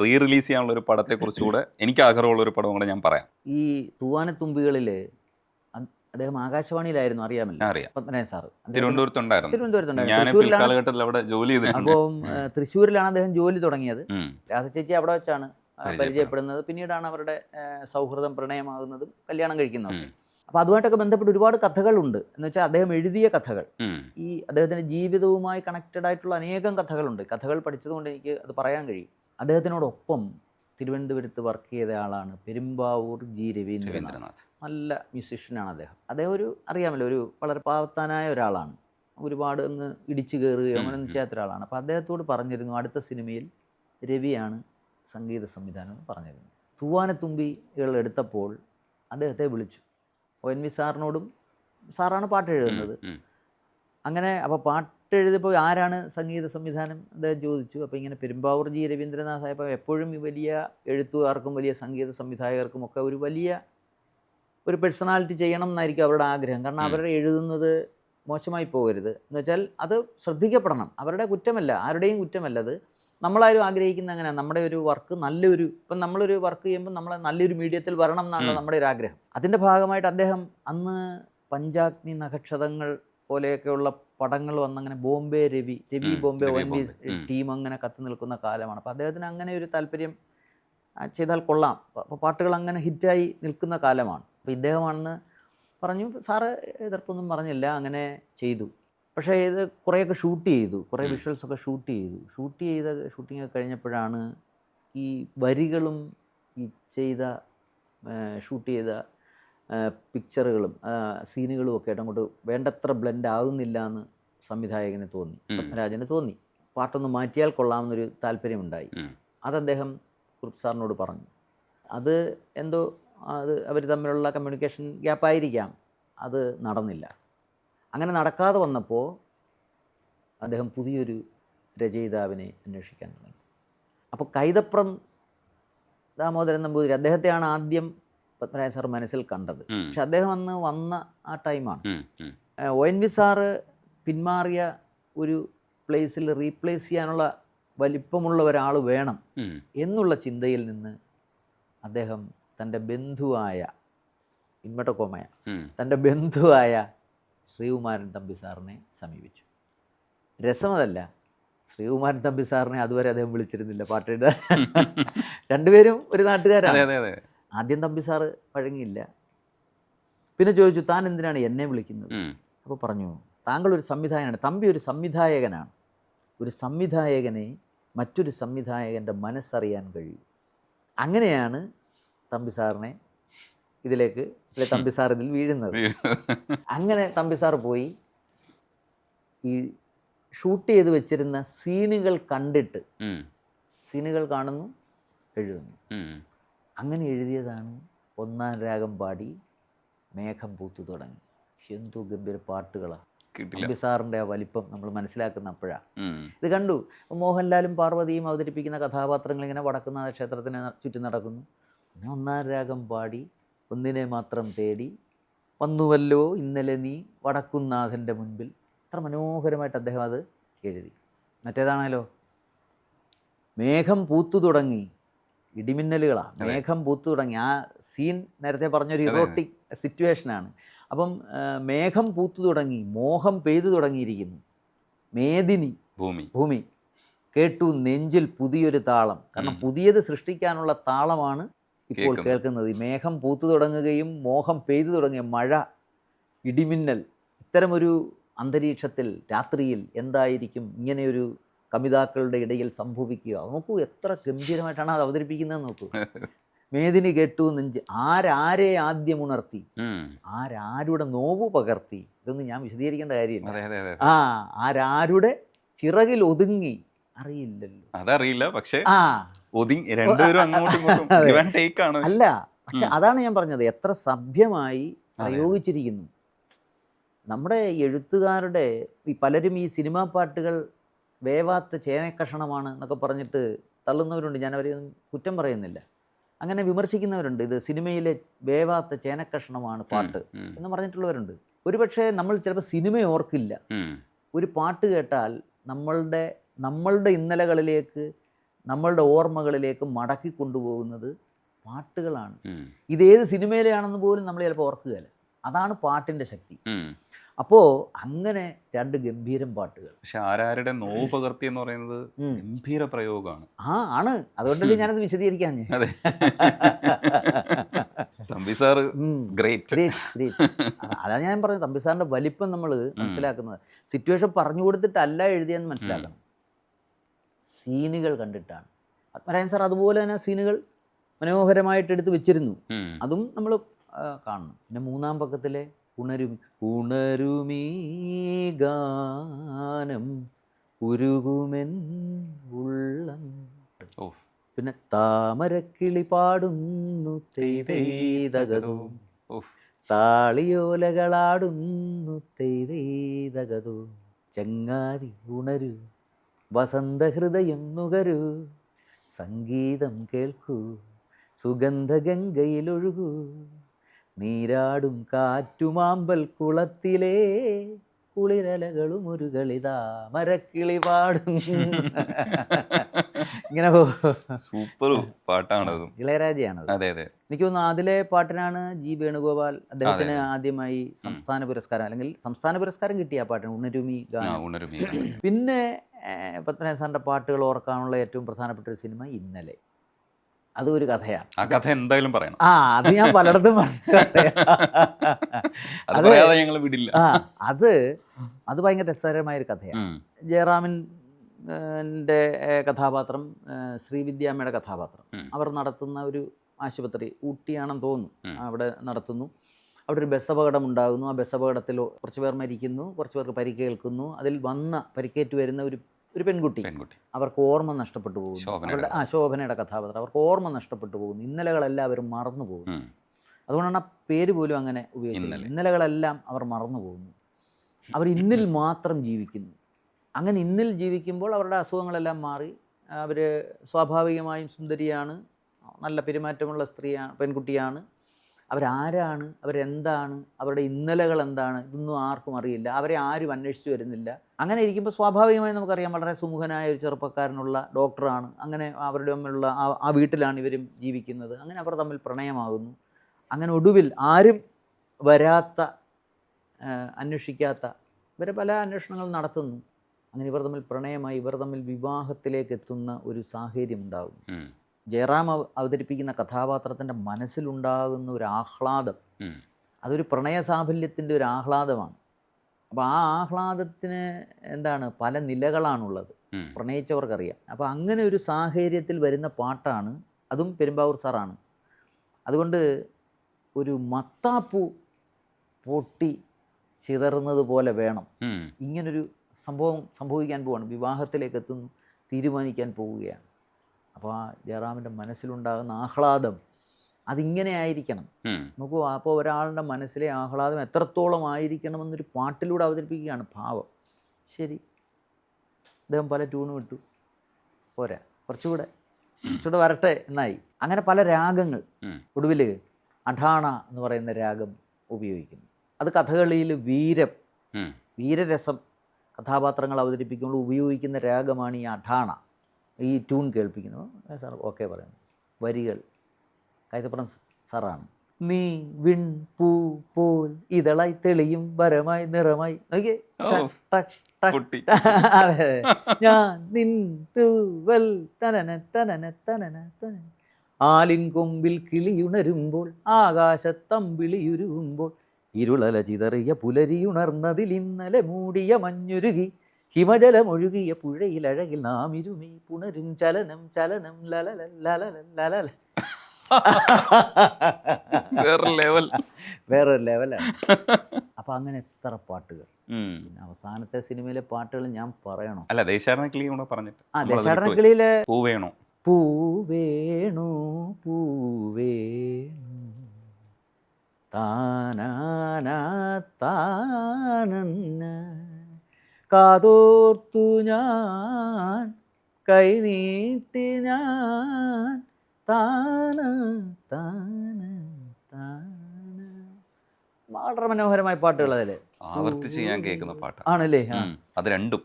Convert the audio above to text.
Re release ചെയ്യാനുള്ള ഒരു പടത്തെ കുറിച്ചുകൂടെ എനിക്ക് ആഗ്രഹമുള്ള ഒരു പടം കൂടെ ഞാൻ പറയാം. ഈ തൂവാനത്തുമ്പികളിൽ അദ്ദേഹം ആകാശവാണിയിലായിരുന്നു, അറിയാമല്ലോ, അറിയാം. പത്മനാഭൻ സാറ്. തിരുവനന്തപുരത്തുണ്ടായിരുന്നു. തിരുവനന്തപുരത്തുണ്ടായിരുന്നു. ഞാൻ തൃശ്ശൂരിലാണ്. പിൽക്കാലഘട്ടത്തിൽ അവിടെ ജോലി ചെയ്തിട്ടുണ്ട്. അപ്പം തൃശ്ശൂരിലാണ് അദ്ദേഹം ജോലി തുടങ്ങിയത്. ഉം. രാധ ചേച്ചി അവിടെ വെച്ചാണ് പരിചയപ്പെടുന്നത്. പിന്നീടാണ് അവരുടെ സൗഹൃദം പ്രണയമാകുന്നതും കല്യാണം കഴിക്കുന്നതും. അപ്പോൾ അതുമായിട്ടൊക്കെ ബന്ധപ്പെട്ട് ഒരുപാട് കഥകളുണ്ട്. എന്ന് വെച്ചാൽ അദ്ദേഹം എഴുതിയ കഥകൾ, ഈ അദ്ദേഹത്തിൻ്റെ ജീവിതവുമായി കണക്റ്റഡ് ആയിട്ടുള്ള അനേകം കഥകളുണ്ട്. കഥകൾ പഠിച്ചതുകൊണ്ട് എനിക്ക് അത് പറയാൻ കഴിയും. അദ്ദേഹത്തിനോടൊപ്പം തിരുവനന്തപുരത്ത് വർക്ക് ചെയ്ത ആളാണ് പെരുമ്പാവൂർ ജി രവീന്ദ്രനാഥ്. നല്ല മ്യൂസീഷ്യനാണ് അദ്ദേഹം. അദ്ദേഹം അറിയാമല്ലോ, ഒരു വളരെ പാവത്താനായ ഒരാളാണ്. ഒരുപാട് അങ്ങ് ഇടിച്ചു കയറുകയോ അങ്ങനെയൊന്നും ചെയ്യാത്ത ഒരാളാണ്. അപ്പോൾ അദ്ദേഹത്തോട് പറഞ്ഞിരുന്നു അടുത്ത സിനിമയിൽ രവിയാണ് സംഗീത സംവിധാനം എന്ന് പറഞ്ഞിരുന്നു. തൂവാനത്തുമ്പികൾ എടുത്തപ്പോൾ അദ്ദേഹത്തെ വിളിച്ചു. ONV സാറിനോടും, സാറാണ് പാട്ട് എഴുതുന്നത്. അങ്ങനെ അപ്പോൾ പാട്ട് എഴുതിയപ്പോൾ ആരാണ് സംഗീത സംവിധാനം അദ്ദേഹം ചോദിച്ചു. അപ്പോൾ ഇങ്ങനെ പെരുമ്പാവൂർ ജി രവീന്ദ്രനാഥ് ആയപ്പോൾ എപ്പോഴും ഈ വലിയ എഴുത്തുകാർക്കും വലിയ സംഗീത സംവിധായകർക്കും ഒക്കെ ഒരു വലിയ ഒരു പേഴ്സണാലിറ്റി ചെയ്യണം എന്നായിരിക്കും അവരുടെ ആഗ്രഹം. കാരണം അവരുടെ എഴുതുന്നത് മോശമായി പോകരുത് എന്ന് വെച്ചാൽ അത് ശ്രദ്ധിക്കപ്പെടണം. അവരുടെ കുറ്റമല്ല, ആരുടെയും കുറ്റമല്ല. അത് നമ്മളാരും ആഗ്രഹിക്കുന്ന അങ്ങനെ നമ്മുടെ ഒരു വർക്ക് നല്ലൊരു, ഇപ്പം നമ്മളൊരു വർക്ക് ചെയ്യുമ്പോൾ നമ്മളെ നല്ലൊരു മീഡിയത്തിൽ വരണം എന്നാണ് നമ്മുടെ ഒരു ആഗ്രഹം. അതിൻ്റെ ഭാഗമായിട്ട് അദ്ദേഹം അന്ന് പഞ്ചാഗ്നി നക്ഷതങ്ങൾ പോലെയൊക്കെയുള്ള പടങ്ങൾ വന്നങ്ങനെ ബോംബെ രവി ബോംബെ ONV ടീം അങ്ങനെ കത്തി നിൽക്കുന്ന കാലമാണ്. അപ്പോൾ അദ്ദേഹത്തിന് അങ്ങനെ ഒരു താല്പര്യം ചെയ്താൽ കൊള്ളാം, അപ്പോൾ പാട്ടുകൾ അങ്ങനെ ഹിറ്റായി നിൽക്കുന്ന കാലമാണ്. അപ്പോൾ ഇദ്ദേഹമാണെന്ന് പറഞ്ഞു. സാറ് എതിർപ്പൊന്നും പറഞ്ഞില്ല, അങ്ങനെ ചെയ്തു. പക്ഷേ ഇത് കുറേയൊക്കെ ഷൂട്ട് ചെയ്തു, കുറേ വിഷ്വൽസൊക്കെ ഷൂട്ട് ചെയ്തു. ഷൂട്ടിങ് ഒക്കെ കഴിഞ്ഞപ്പോഴാണ് ഈ വരികളും ഈ ഷൂട്ട് ചെയ്ത പിക്ചറുകളും സീനുകളും ഒക്കെ ആയിട്ട് അങ്ങോട്ട് വേണ്ടത്ര ബ്ലെൻഡ് ആകുന്നില്ല എന്ന് സംവിധായകന് തോന്നി, പത്മരാജന് തോന്നി. പാട്ടൊന്ന് മാറ്റിയാൽ കൊള്ളാമെന്നൊരു താല്പര്യമുണ്ടായി. അത് അദ്ദേഹം കുറുപ്പ് സാറിനോട് പറഞ്ഞു. അത് എന്തോ അവർ തമ്മിലുള്ള കമ്മ്യൂണിക്കേഷൻ ഗ്യാപ്പായിരിക്കാം, അത് നടന്നില്ല. അങ്ങനെ നടക്കാതെ വന്നപ്പോൾ അദ്ദേഹം പുതിയൊരു രചയിതാവിനെ അന്വേഷിക്കാൻ തുടങ്ങി. അപ്പോൾ കൈതപ്രം ദാമോദരൻ നമ്പൂതിരി, അദ്ദേഹത്തെയാണ് ആദ്യം പത്മനാഭൻ സാർ മനസ്സിൽ കണ്ടത്. പക്ഷെ അദ്ദേഹം അന്ന് വന്ന ആ ടൈമാണ്. ONV സാറ് പിന്മാറിയ ഒരു പ്ലേസിൽ റീപ്ലേസ് ചെയ്യാനുള്ള വലിപ്പമുള്ള ഒരാൾ വേണം എന്നുള്ള ചിന്തയിൽ നിന്ന് അദ്ദേഹം തൻ്റെ ബന്ധുവായ ഇൻമട്ടക്കോമയ തൻ്റെ ബന്ധുവായ ശ്രീകുമാരൻ തമ്പി സാറിനെ സമീപിച്ചു. രസമതല്ല, ശ്രീകുമാരൻ തമ്പി സാറിനെ അതുവരെ അദ്ദേഹം വിളിച്ചിരുന്നില്ല പാട്ടെഴുതാൻ. രണ്ടുപേരും ഒരു നാട്ടുകാരാണ്. ആദ്യം തമ്പി സാറ് വഴങ്ങിയില്ല. പിന്നെ ചോദിച്ചു, താൻ എന്തിനാണ് എന്നെ വിളിക്കുന്നത്? അപ്പോൾ പറഞ്ഞു, താങ്കളൊരു സംവിധായകനാണ്, തമ്പി ഒരു സംവിധായകനാണ്. ഒരു സംവിധായകനെ മറ്റൊരു സംവിധായകൻ്റെ മനസ്സറിയാൻ കഴിയും. അങ്ങനെയാണ് തമ്പി സാറിനെ തമ്പി സാർ ഇതിൽ വീഴുന്നത്. അങ്ങനെ തമ്പി സാർ പോയി ഈ ഷൂട്ട് ചെയ്ത് വെച്ചിരുന്ന സീനുകൾ കണ്ടിട്ട്, സീനുകൾ കാണുന്നു, എഴുതുന്നു. അങ്ങനെ എഴുതിയതാണ് ഒന്നാം രാഗം പാടി മേഘം പൂത്തു തുടങ്ങി. എന്തു ഗംഭീര പാട്ടുകളാണ്. തമ്പി സാറിൻ്റെ ആ വലിപ്പം നമ്മൾ മനസ്സിലാക്കുന്ന അപ്പോഴാണ്. ഇത് കണ്ടു. മോഹൻലാലും പാർവതിയും അവതരിപ്പിക്കുന്ന കഥാപാത്രങ്ങൾ ഇങ്ങനെ വടക്കുന്നാഥ ക്ഷേത്രത്തിന് ചുറ്റി നടക്കുന്നു. പിന്നെ ഒന്നാം രാഗം പാടി ഒന്നിനെ മാത്രം തേടി വന്നുവല്ലോ ഇന്നലെ നീ വടക്കുന്നാഥൻ്റെ മുൻപിൽ. അത്ര മനോഹരമായിട്ട് അദ്ദേഹം അത് എഴുതി. മറ്റേതാണല്ലോ, മേഘം പൂത്തു തുടങ്ങി, ഇടിമിന്നലുകളാണ്. മേഘം പൂത്തു തുടങ്ങി, ആ സീൻ നേരത്തെ പറഞ്ഞൊരു ഇറോട്ടിക് സിറ്റുവേഷനാണ്. അപ്പം മേഘം പൂത്തു തുടങ്ങി, മോഹം പെയ്തു തുടങ്ങിയിരിക്കുന്നു. മേദിനി ഭൂമി കേട്ടു നെഞ്ചിൽ പുതിയൊരു താളം. കാരണം പുതിയത് സൃഷ്ടിക്കാനുള്ള താളമാണ് ഇപ്പോൾ കേൾക്കുന്നത്. ഈ മേഘം പൂത്തു തുടങ്ങുകയും മോഹം പെയ്തു തുടങ്ങിയ മഴ, ഇടിമിന്നൽ, ഇത്തരമൊരു അന്തരീക്ഷത്തിൽ രാത്രിയിൽ എന്തായിരിക്കും ഇങ്ങനെയൊരു കവിതാക്കളുടെ ഇടയിൽ സംഭവിക്കുക? നോക്കൂ, എത്ര ഗംഭീരമായിട്ടാണ് അത് അവതരിപ്പിക്കുന്നത്. നോക്കൂ, മേദിനി കേട്ടു നെഞ്ച്, ആരാരെ ആദ്യം ഉണർത്തി, ആരാരുടെ നോവ് പകർത്തി. ഇതൊന്നും ഞാൻ വിശദീകരിക്കേണ്ട കാര്യമില്ല. ആരാരുടെ ചിറകിൽ ഒതുങ്ങി അറിയില്ലല്ലോ. അതറിയില്ല, പക്ഷേ അല്ല, പക്ഷെ അതാണ് ഞാൻ പറഞ്ഞത്, എത്ര സഭ്യമായി പ്രയോഗിച്ചിരിക്കുന്നു. നമ്മുടെ എഴുത്തുകാരുടെ പലരും ഈ സിനിമാ പാട്ടുകൾ വേവാത്ത ചേനക്കഷണമാണ് എന്നൊക്കെ പറഞ്ഞിട്ട് തള്ളുന്നവരുണ്ട്. ഞാൻ അവരെ കുറ്റം പറയുന്നില്ല, അങ്ങനെ വിമർശിക്കുന്നവരുണ്ട്. ഇത് സിനിമയിലെ വേവാത്ത ചേനക്കഷണമാണ് പാട്ട് എന്ന് പറഞ്ഞിട്ടുള്ളവരുണ്ട്. ഒരുപക്ഷെ നമ്മൾ ചിലപ്പോൾ സിനിമ ഓർക്കില്ല. ഒരു പാട്ട് കേട്ടാൽ നമ്മളുടെ ഇന്നലകളിലേക്ക് നമ്മളുടെ ഓർമ്മകളിലേക്ക് മടക്കി കൊണ്ടുപോകുന്നത് പാട്ടുകളാണ്. ഉം. ഇതേത് സിനിമയിലാണെന്ന് പോലും നമ്മൾ ചിലപ്പോൾ ഓർക്കുകയില്ല. അതാണ് പാട്ടിൻ്റെ ശക്തി. ഉം. അപ്പോൾ അങ്ങനെ രണ്ട് ഗംഭീരം പാട്ടുകൾ. പക്ഷെ ആരാരുടെ നോവ് പകർത്തി എന്ന് പറയുന്നത് ഉം. ഗംഭീര പ്രയോഗമാണ്. ആണ്. അതുകൊണ്ടല്ലേ ഞാനത് വിശദീകരിക്കാൻ. അതെ. Thampi sir great. അതാണ് ഞാൻ പറഞ്ഞത്. തമ്പി സാറിൻ്റെ വലിപ്പം നമ്മൾ മനസ്സിലാക്കുന്നത് സിറ്റുവേഷൻ പറഞ്ഞു കൊടുത്തിട്ടല്ല എഴുതിയെന്ന് മനസ്സിലാക്കണം. സീനുകൾ കണ്ടിട്ടാണ്. പത്മരാജൻ സാർ അതുപോലെ തന്നെ സീനുകൾ മനോഹരമായിട്ട് എടുത്ത് വെച്ചിരുന്നു. അതും നമ്മൾ കാണണം. പിന്നെ മൂന്നാം പക്കത്തിലെ ഉണരുമീ ഗാനം ഉരുകുമെൻ ഉള്ളം, പിന്നെ താമരക്കിളി പാടുന്നു തെയ്തകതോ, താളിയോലകളാടുന്നു തെയ്തകതോ, ചങ്ങാതി ഉണരൂ വസന്തഹൃദയം നുകരൂ, സംഗീതം കേൾക്കൂ സുഗന്ധഗംഗയിലൊഴുകൂ, നീരാടും കാറ്റുമാമ്പൽ കുളത്തിലെ കുളിരലകളും ഒരു കളിതാ മരക്കിളി പാടും. ഇങ്ങനെ സൂപ്പർ പാട്ടാണത്. ഇളയരാജയാണത്. അതെ അതെ. എനിക്ക് തോന്നുന്നു അതിലെ പാട്ടിനാണ് ജി വേണുഗോപാൽ അദ്ദേഹത്തിന് ആദ്യമായി സംസ്ഥാന പുരസ്കാരം, അല്ലെങ്കിൽ സംസ്ഥാന പുരസ്കാരം കിട്ടിയ ആ പാട്ടാണ് ഉണരുമി ഗാനം. പിന്നെ പത്മനാഭൻ സാറിൻ്റെ പാട്ടുകൾ ഓർക്കാനുള്ള ഏറ്റവും പ്രധാനപ്പെട്ട ഒരു സിനിമ ഇന്നലെ. അതൊരു കഥയാണ്. ആ കഥ എന്തായാലും പറയണം. അത് ഞാൻ പലയിടത്തും പറഞ്ഞു. അത് ഭയങ്കര രസകരമായൊരു കഥയാണ്. ജയറാമിൻ്റെ കഥാപാത്രം, ശ്രീവിദ്യാമ്മയുടെ കഥാപാത്രം, അവർ നടത്തുന്ന ഒരു ആശുപത്രി, ഊട്ടിയാണെന്ന് തോന്നുന്നു, അവിടെ നടത്തുന്നു. അവിടെ ഒരു ബസ് അപകടം ഉണ്ടാകുന്നു. ആ ബസ് അപകടത്തിൽ കുറച്ച് പേർ മരിക്കുന്നു, കുറച്ച് പേർക്ക് പരിക്കേൽക്കുന്നു. അതിൽ പരിക്കേറ്റ് വരുന്ന ഒരു പെൺകുട്ടി, അവർക്ക് ഓർമ്മ നഷ്ടപ്പെട്ടു പോകുന്നു. അവരുടെ ശോഭനയുടെ കഥാപാത്രം, അവർക്ക് ഓർമ്മ നഷ്ടപ്പെട്ടു പോകുന്നു. ഇന്നലകളെല്ലാവരും മറന്നു പോകുന്നു. അതുകൊണ്ടാണ് ആ പേര് പോലും അങ്ങനെ ഉപയോഗിച്ചത്. ഇന്നലകളെല്ലാം അവർ മറന്നു പോകുന്നു. അവർ ഇന്നിൽ മാത്രം ജീവിക്കുന്നു. അങ്ങനെ ഇന്നിൽ ജീവിക്കുമ്പോൾ അവരുടെ അസുഖങ്ങളെല്ലാം മാറി അവർ സ്വാഭാവികമായും സുന്ദരിയാണ്, നല്ല പെരുമാറ്റമുള്ള സ്ത്രീയാണ്, പെൺകുട്ടിയാണ്. അവരാരാണ്, അവരെന്താണ്, അവരുടെ ഇന്നലകൾ എന്താണ്, ഇതൊന്നും ആർക്കും അറിയില്ല. അവരെ ആരും അന്വേഷിച്ച് വരുന്നില്ല. അങ്ങനെ ഇരിക്കുമ്പോൾ സ്വാഭാവികമായി നമുക്കറിയാം, വളരെ സുമുഖനായ ഒരു ചെറുപ്പക്കാരനുള്ള ഡോക്ടറാണ്. അങ്ങനെ അവരുടെ തമ്മിലുള്ള ആ വീട്ടിലാണ് ഇവരും ജീവിക്കുന്നത്. അങ്ങനെ അവർ തമ്മിൽ പ്രണയമാകുന്നു. അങ്ങനെ ഒടുവിൽ ആരും വരാത്ത, അന്വേഷിക്കാത്ത, ഇവരെ പല അന്വേഷണങ്ങൾ നടത്തുന്നു. അങ്ങനെ ഇവർ തമ്മിൽ പ്രണയമായി, ഇവർ തമ്മിൽ വിവാഹത്തിലേക്ക് എത്തുന്ന ഒരു സാഹചര്യം ഉണ്ടാകുന്നു. ജയറാം അവതരിപ്പിക്കുന്ന കഥാപാത്രത്തിൻ്റെ മനസ്സിലുണ്ടാകുന്ന ഒരു ആഹ്ലാദം, അതൊരു പ്രണയ സാഫല്യത്തിൻ്റെ ഒരു ആഹ്ലാദമാണ്. അപ്പോൾ ആ ആഹ്ലാദത്തിന് എന്താണ്, പല നിലകളാണുള്ളത്, പ്രണയിച്ചവർക്കറിയാം. അപ്പോൾ അങ്ങനെ ഒരു സാഹചര്യത്തിൽ വരുന്ന പാട്ടാണ്, അതും പെരുമ്പാവൂർ സാറാണ്. അതുകൊണ്ട് ഒരു മത്താപ്പൂ പൊട്ടി ചിതറുന്നത് പോലെ വേണം. ഇങ്ങനൊരു സംഭവിക്കാൻ പോവുകയാണ്, വിവാഹത്തിലേക്ക് എത്തുന്നു, തീരുമാനിക്കാൻ പോവുകയാണ്. അപ്പോൾ ആ ജയറാമിൻ്റെ മനസ്സിലുണ്ടാകുന്ന ആഹ്ലാദം അതിങ്ങനെ ആയിരിക്കണം. നോക്കൂ, അപ്പോൾ ഒരാളുടെ മനസ്സിലെ ആഹ്ലാദം എത്രത്തോളം ആയിരിക്കണമെന്നൊരു പാട്ടിലൂടെ അവതരിപ്പിക്കുകയാണ്. ഭാവം ശരി, അദ്ദേഹം പല ട്യൂണും ഇട്ടു, പോരാ, കുറച്ചുകൂടെ വരട്ടെ എന്നായി. അങ്ങനെ പല രാഗങ്ങൾ. ഒടുവിൽ അഠാണ എന്ന് പറയുന്ന രാഗം ഉപയോഗിക്കുന്നു. അത് കഥകളിയിൽ വീരരസം കഥാപാത്രങ്ങൾ അവതരിപ്പിക്കുമ്പോൾ ഉപയോഗിക്കുന്ന രാഗമാണ് ഈ അഠാണ. ഈ ട്യൂൺ കേൾപ്പിക്കുന്നു. സാർ ഓക്കെ പറയുന്നു. വരികൾ കൈതപ്പുറം സാറാണ്. നീ വിൺ പൂ പോൽ ഇതളായി തെളിയും വരമായി നിറമായി, നോക്കിയേ, അതെ, ഞാൻ നിൻ തൂവൽ തനന തനന തനന തനന, ആലിൻ കൊമ്പിൽ കിളിയുണരുമ്പോൾ ആകാശത്തമ്പിളിയുരുകുമ്പോൾ ഇരുളല ചിതറിയ പുലരിയുണർന്നതിൽ ഇന്നലെ മൂടിയ മഞ്ഞുരുകി ഹിമജലമൊഴുകിയ പുഴയിലഴകിൽ നാം ഇരുമി പുണരും ചലനം ചലനം ലലല ലലല ലലല. വേറൊരു ലെവലാണ്. അപ്പം അങ്ങനെ എത്ര പാട്ടുകൾ. പിന്നെ അവസാനത്തെ സിനിമയിലെ പാട്ടുകൾ ഞാൻ പറയണോ? അല്ല, ദേശാടനക്കിളി പറഞ്ഞിട്ട്. ദേശാടനക്കിളിയിലെ പൂവേണോ പൂവേണോ പൂവേണോ താനാനാ താനന്ന കാതോർത്തു ഞാൻ കൈനീട്ടി ഞാൻ താന താന താന. വളരെ മനോഹരമായ പാട്ടുകൾ അതിൽ ആവർത്തിച്ച് ഞാൻ കേൾക്കുന്ന പാട്ടാണ്. ആണല്ലേ? അത് രണ്ടും